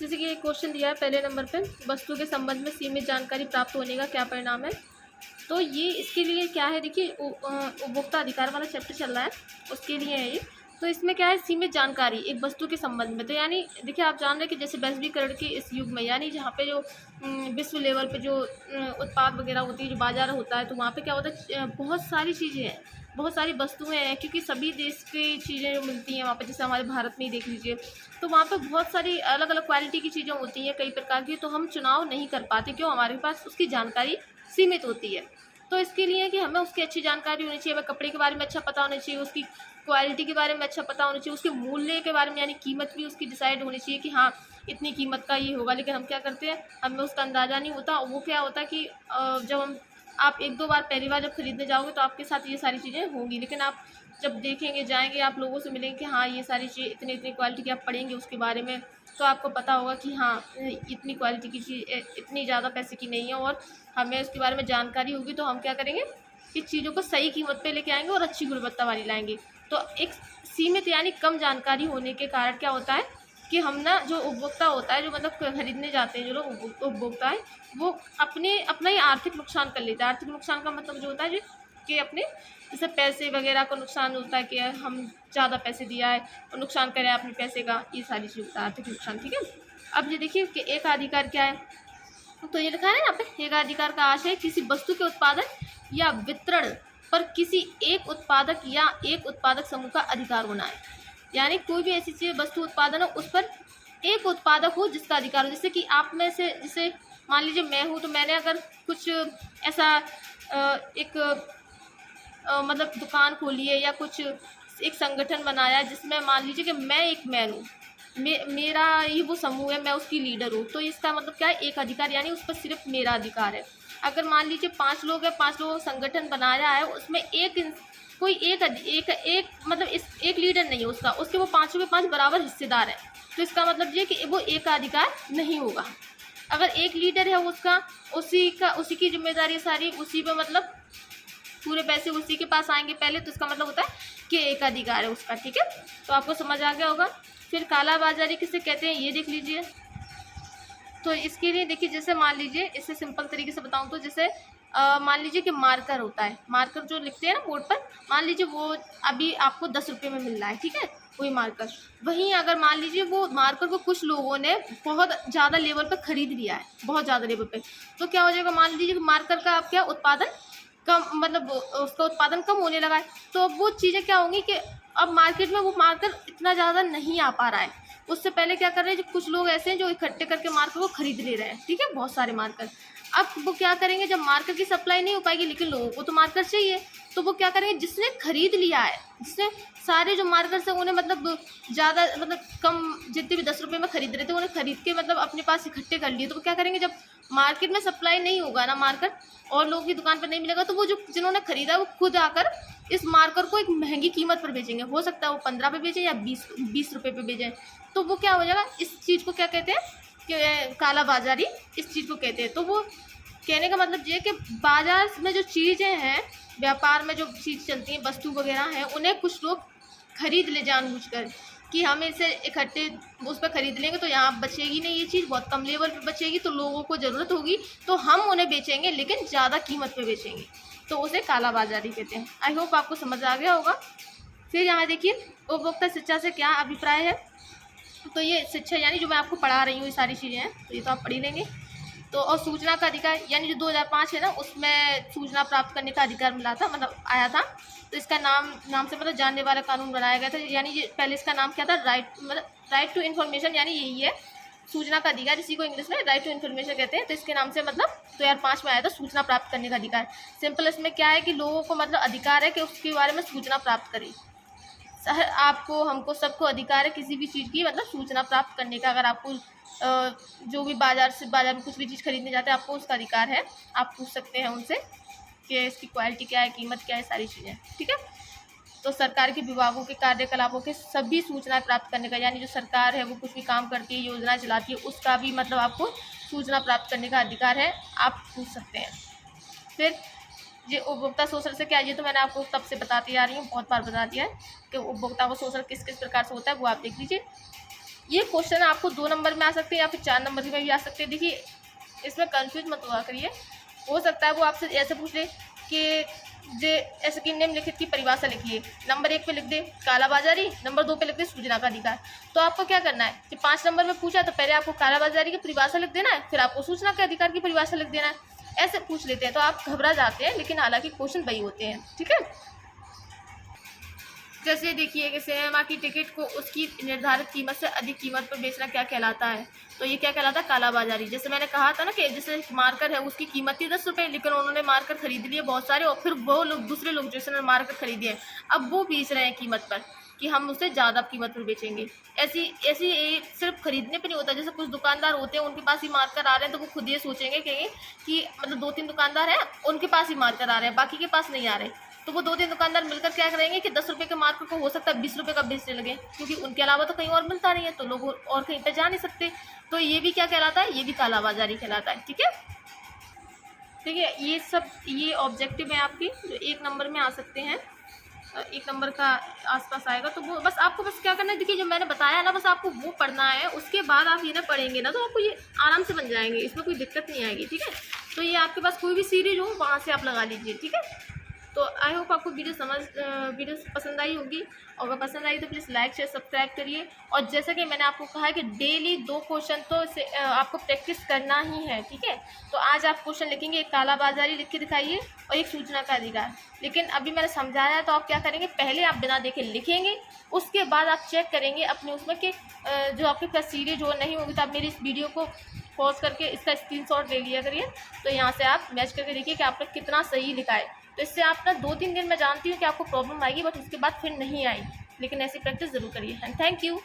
जैसे कि एक क्वेश्चन दिया है पहले नंबर पे, वस्तु के संबंध में सीमित जानकारी प्राप्त होने का क्या परिणाम है। तो ये इसके लिए क्या है, देखिए उपभोक्ता अधिकार वाला चैप्टर चल रहा है, उसके लिए है ये। तो इसमें क्या है, सीमित जानकारी एक वस्तु के संबंध में। तो यानी देखिए आप जान रहे हैं कि जैसे वैश्वीकरण के इस युग में, यानी जहाँ पे जो विश्व लेवल पे जो उत्पाद वगैरह होती है, जो बाजार होता है, तो वहाँ पे क्या होता है, बहुत सारी चीज़ें हैं, बहुत सारी वस्तुएं हैं, क्योंकि सभी देश की चीज़ें जो मिलती हैं वहाँ पे, जैसे हमारे भारत में ही देख लीजिए, तो वहाँ पे बहुत सारी अलग अलग क्वालिटी की चीज़ें होती हैं, कई प्रकार की। तो हम चुनाव नहीं कर पाते, क्यों, हमारे पास उसकी जानकारी सीमित होती है। तो इसके लिए कि हमें उसकी अच्छी जानकारी होनी चाहिए, हमें कपड़े के बारे में अच्छा पता होना चाहिए, उसकी क्वालिटी के बारे में अच्छा पता होना चाहिए, उसके मूल्य के बारे में, यानी कीमत भी उसकी डिसाइड होनी चाहिए कि हाँ इतनी कीमत का ये होगा। लेकिन हम क्या करते हैं, हमें उसका अंदाज़ा नहीं होता। वो क्या होता है कि जब हम आप एक दो बार पहली बार जब खरीदने जाओगे तो आपके साथ ये सारी चीज़ें होंगी, लेकिन आप जब देखेंगे, जाएंगे, आप लोगों से मिलेंगे कि हाँ ये सारी चीज़ें इतनी इतनी क्वालिटी की, आप पढ़ेंगे उसके बारे में, तो आपको पता होगा कि हाँ इतनी क्वालिटी की चीज़ इतनी ज़्यादा पैसे की नहीं है, और हमें उसके बारे में जानकारी होगी। तो हम क्या करेंगे कि चीज़ों को सही कीमत पे लेके आएंगे और अच्छी गुणवत्ता वाली लाएंगे। तो एक सीमित यानी कम जानकारी होने के कारण क्या होता है कि हम ना, जो उपभोक्ता होता है, जो मतलब खरीदने जाते हैं जो लोग उपभोक्ता है, वो अपना ही आर्थिक नुकसान कर लेता है। आर्थिक नुकसान का मतलब जो होता है कि अपने जैसे पैसे वगैरह का नुकसान होता है कि हम ज़्यादा पैसे दिया है और नुकसान करें अपने पैसे का, ये सारी चीज़ होता है आर्थिक नुकसान। ठीक है, अब ये देखिए कि एकाधिकार क्या है। तो ये लिखा है यहाँ पे, एकाधिकार का आशय किसी वस्तु के उत्पादन या वितरण पर किसी एक उत्पादक या एक उत्पादक समूह का अधिकार होना है। यानी कोई भी ऐसी चीज वस्तु उत्पादन हो, उस पर एक उत्पादक हो जिसका अधिकार हो। जैसे कि आप में से, जैसे मान लीजिए मैं हूँ, तो मैंने अगर कुछ ऐसा एक मतलब दुकान खोली है या कुछ एक संगठन बनाया जिसमें मान लीजिए कि मैं एक मैन हूँ, मेरा ही वो समूह है, मैं उसकी लीडर हूँ, तो इसका मतलब क्या है, एक अधिकार, यानी उस पर सिर्फ मेरा अधिकार है। अगर मान लीजिए 5 लोग हैं, 5 लोगों का संगठन बनाया है, उसमें कोई एक मतलब इस एक लीडर नहीं है उसका, उसके वो 5 के 5 बराबर हिस्सेदार हैं, तो इसका मतलब ये कि वो एक अधिकार नहीं होगा। अगर एक लीडर है उसका, उसी की जिम्मेदारी है सारी, उसी पे मतलब पूरे पैसे उसी के पास आएंगे पहले, तो इसका मतलब होता है कि एक अधिकार है उसका। ठीक है, तो आपको समझ आ गया होगा। फिर कालाबाजारी किसे कहते हैं ये देख लीजिए। तो इसके लिए देखिए, जैसे मान लीजिए, इससे सिंपल तरीके से बताऊं तो, जैसे मान लीजिए कि मार्कर होता है, मार्कर जो लिखते हैं ना बोर्ड पर, मान लीजिए वो अभी आपको 10 रुपये में मिल रहा है, ठीक है, वही मार्कर। वहीं अगर मान लीजिए वो मार्कर को कुछ लोगों ने बहुत ज़्यादा लेवल पर खरीद लिया है, बहुत ज़्यादा लेवल पे, तो क्या हो जाएगा, मान लीजिए कि मार्कर का अब क्या उत्पादन कम, मतलब उसका उत्पादन कम होने लगा है। तो अब वो चीज़ें क्या होंगी कि अब मार्केट में वो मार्कर इतना ज़्यादा नहीं आ पा रहा है। उससे पहले क्या कर रहे हैं, जो कुछ लोग ऐसे हैं जो इकट्ठे करके मार्कर को खरीद ले रहे हैं, ठीक है, बहुत सारे मार्कर। अब वो क्या करेंगे, जब मार्कर की सप्लाई नहीं हो पाएगी, लेकिन लोगों को तो मार्कर चाहिए, तो वो क्या करेंगे, जिसने खरीद लिया है, जिसने सारे जो मार्कर से उन्हें मतलब ज़्यादा मतलब कम, जितने भी 10 रुपये में खरीद रहे थे, उन्हें खरीद के मतलब अपने पास इकट्ठे कर लिए, तो वो क्या करेंगे, जब मार्केट में सप्लाई नहीं होगा ना मार्कर, और लोगों की दुकान पर नहीं मिलेगा, तो वो जो जिन्होंने खरीदा है वो खुद आकर इस मार्कर को एक महंगी कीमत पर बेचेंगे। हो सकता है वो 15 पे बेचें या 20 रुपये पे बेचें। तो वो क्या हो जाएगा, इस चीज़ को क्या कहते हैं कि कालाबाजारी, इस चीज़ को कहते हैं। तो वो कहने का मतलब ये कि बाजार में जो चीज़ें हैं, व्यापार में जो चीज़ चलती हैं, वस्तु वगैरह हैं, उन्हें कुछ लोग खरीद ले जानबूझकर कि हम इसे इकट्ठे उस पर खरीद लेंगे तो यहाँ बचेगी नहीं, ये चीज़ बहुत कम लेवल पे बचेगी, तो लोगों को ज़रूरत होगी तो हम उन्हें बेचेंगे, लेकिन ज़्यादा कीमत पे बेचेंगे, तो उसे कालाबाजारी कहते हैं। आई होप आपको समझ आ गया होगा। फिर यहाँ देखिए, उपभोक्ता शिक्षा से क्या अभिप्राय है। तो ये शिक्षा यानी जो मैं आपको पढ़ा रही हूँ, ये सारी चीज़ें हैं, तो ये तो आप पढ़ ही लेंगे। तो और सूचना का अधिकार, यानी जो 2005 है ना, उसमें सूचना प्राप्त करने का अधिकार मिला था, मतलब आया था, तो इसका नाम से मतलब जानने वाला कानून बनाया गया था। यानी ये पहले इसका नाम क्या था, राइट टू इन्फॉर्मेशन, यानी यही है सूचना का अधिकार, इसी को इंग्लिश में राइट टू इन्फॉर्मेशन कहते हैं। तो इसके नाम से मतलब 2005 में आया था सूचना प्राप्त करने का अधिकार। सिंपल इसमें क्या है कि लोगों को मतलब अधिकार है कि उसके बारे में सूचना प्राप्त करें। आपको, हमको, सबको अधिकार है किसी भी चीज़ की मतलब सूचना प्राप्त करने का। अगर आपको जो भी बाजार में कुछ भी चीज़ खरीदने जाते हैं, आपको उसका अधिकार है, आप पूछ सकते हैं उनसे कि इसकी क्वालिटी क्या है, कीमत क्या है, सारी चीज़ें, ठीक है। तो सरकार के विभागों के कार्यकलापों के सभी सूचना प्राप्त करने का, यानी जो सरकार है वो कुछ भी काम करती है, योजना चलाती है, उसका भी मतलब आपको सूचना प्राप्त करने का अधिकार है, आप पूछ सकते हैं। फिर ये उपभोक्ता शोषण से क्या, ये तो मैंने आपको तब से बताती आ रही हूँ, बहुत बार बता दिया है कि उपभोक्ता को शोषण किस किस प्रकार से होता है, वो आप देख लीजिए। ये क्वेश्चन आपको 2 नंबर में आ सकते हैं या फिर 4 नंबर में भी आ सकते हैं। देखिए इसमें कंफ्यूज मत हुआ करिए, हो सकता है वो आपसे ऐसे पूछ ले कि जे ऐसे कि निम्नलिखित की परिभाषा लिखिए। नंबर 1 पे लिख दे कालाबाजारी, नंबर 2 पे लिख दे सूचना का अधिकार। तो आपको क्या करना है कि 5 नंबर में पूछा तो पहले आपको कालाबाजारी की परिभाषा लिख देना है, फिर आपको सूचना के अधिकार की परिभाषा लिख देना है। ऐसे पूछ लेते हैं तो आप घबरा जाते हैं, लेकिन हालांकि क्वेश्चन वही होते हैं। ठीक है, जैसे देखिए कि सिनेमा की टिकट को उसकी निर्धारित कीमत से अधिक कीमत पर बेचना क्या कहलाता है? तो ये क्या कहलाता है? कालाबाजारी। जैसे मैंने कहा था ना कि जैसे मार्कर है उसकी कीमत थी 10 रुपये, लेकिन उन्होंने मार्कर खरीद लिए बहुत सारे और फिर वो लोग दूसरे लोग जिसने मार्कर खरीदे हैं अब वो बेच रहे हैं कीमत पर कि हम उसे ज़्यादा कीमत पर बेचेंगे। ऐसी ऐसी सिर्फ खरीदने पे नहीं होता। जैसे कुछ दुकानदार होते हैं उनके पास ही मार्कर आ रहे हैं तो वो खुद ये सोचेंगे कि मतलब 2-3 दुकानदार हैं उनके पास ही मार्कर आ रहे हैं, बाकी के पास नहीं आ रहे, तो वो 2-3 दुकानदार मिलकर क्या करेंगे कि 10 रुपये के मार्कर को हो सकता है 20 रुपये का बेचने लगे, क्योंकि उनके अलावा तो कहीं और मिलता नहीं है तो लोग और कहीं पे जा नहीं सकते। तो ये भी क्या कहलाता है? ये भी कालाबाजारी कहलाता है। ठीक है, देखिए ये ऑब्जेक्टिव है आपकी जो 1 नंबर में आ सकते हैं, 1 नंबर का आसपास आएगा। तो वो बस आपको बस क्या करना है, देखिए जो मैंने बताया ना बस आपको वो पढ़ना है, उसके बाद आप ये ना पढ़ेंगे ना तो आपको ये आराम से बन जाएंगे, इसमें कोई दिक्कत नहीं आएगी। ठीक है, तो ये आपके पास कोई भी सीरीज हो वहाँ से आप लगा लीजिए। ठीक है, तो आई होप आपको वीडियो पसंद आई होगी, और अगर पसंद आई तो प्लीज़ लाइक शेयर सब्सक्राइब करिए। और जैसा कि मैंने आपको कहा है कि डेली 2 क्वेश्चन तो आपको प्रैक्टिस करना ही है। ठीक है, तो आज आप क्वेश्चन लिखेंगे, एक कालाबाजारी लिख के दिखाइए और एक सूचना का अधिकार। लेकिन अभी मैंने समझाया है तो आप क्या करेंगे, पहले आप बिना देखे लिखेंगे, उसके बाद आप चेक करेंगे अपने उसमें कि जो आपके पास सीरीज हो नहीं होगी तो आप मेरी इस वीडियो को पॉज करके इसका स्क्रीनशॉट ले लिया करिए। तो यहाँ से आप मैच करके देखिए कि आपने कितना सही लिखा है। तो इससे आप ना 2-3 दिन मैं जानती हूँ कि आपको प्रॉब्लम आएगी, बट उसके बाद फिर नहीं आएगी, लेकिन ऐसी प्रैक्टिस ज़रूर करिए। And thank you.